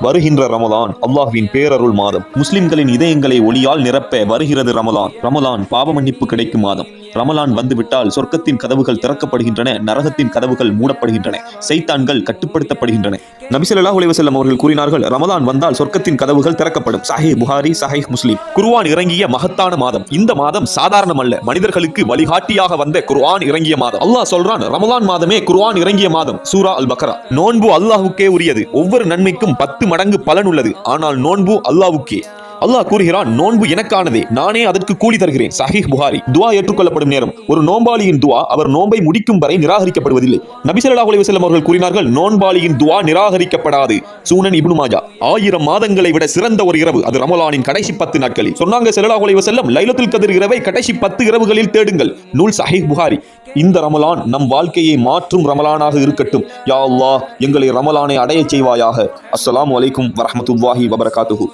வருகின்ற ரமலான் அல்லாஹ்வின் பேரருள் மாதம். முஸ்லிம்களின் இதயங்களை ஒளியால் நிரப்ப வருகிறது ரமலான். ரமலான் பாவ மன்னிப்பு கிடைக்கும் மாதம். ரமலான் வந்துவிட்டால் சொர்க்கத்தின் கதவுகள் திறக்கப்படுகின்றன, நரகத்தின் கதவுகள் மூடப்படுகின்றன, சைத்தான்கள் கட்டுப்படுத்தப்படுகின்றன. நபி ஸல்லல்லாஹு அலைஹி வஸல்லம் அவர்கள் கூறினார்கள், ரமலான் வந்தால் சொர்க்கத்தின் கதவுகள் திறக்கப்படும். சஹீஹ் புகாரி, சஹீஹ் முஸ்லிம். குர்ஆன் இறங்கிய மகத்தான மாதம். இந்த மாதம் சாதாரணமல்ல, மனிதர்களுக்கு வழிகாட்டியாக வந்த குர்ஆன் இறங்கிய மாதம். அல்லாஹ் சொல்றான், ரமலான் மாதமே குர்ஆன் இறங்கிய மாதம். சூரா அல் பக்ரா. நோன்பு அல்லாஹ்வுக்கே உரியது. ஒவ்வொரு நன்மைக்கும் 10 மடங்கு பலன் உள்ளது. ஆனால் நோன்பு அல்லாஹ்வுக்கே. அல்லாஹ் கூறுகிறான், நோன்பு எனக்கானதே, நானே அதற்கு கூலி தருகிறேன். சஹீஹ் புகாரி. துஆ ஏற்றுக்கொள்ளப்படும் நேரம். ஒரு நோன்பாளியின் துஆ அவர் நோன்பை முடிக்கும் வரை நிராகரிக்கப்படுவதில்லை. நபி ஸல்லல்லாஹு அலைஹி வஸல்லம் அவர்கள் கூறினார்கள், நோன்பாளியின் துஆ நிராகரிக்கப்படாது. சூனன் இப்னு மாஜா. 1000 மாதங்களை விட சிறந்த ஒரு இரவு அது ரமலானின் கடைசி 10 நாட்களில். சொன்னாங்க ஸல்லல்லாஹு அலைஹி வஸல்லம், லைலத்துல் கத்ர் இரவை கடைசி 10 இரவுகளில் தேடுங்கள். நூல் சஹீஹ் புகாரி. இந்த ரமலான் நம் வாழ்க்கையை மாற்றும் ரமலானாக இருக்கட்டும். யா அல்லாஹ், எங்களை ரமலானை அடையச் செய்வாயாக. அஸ்ஸலாமு அலைக்கும் வரஹ்மத்துல்லாஹி வபரகாத்துஹு.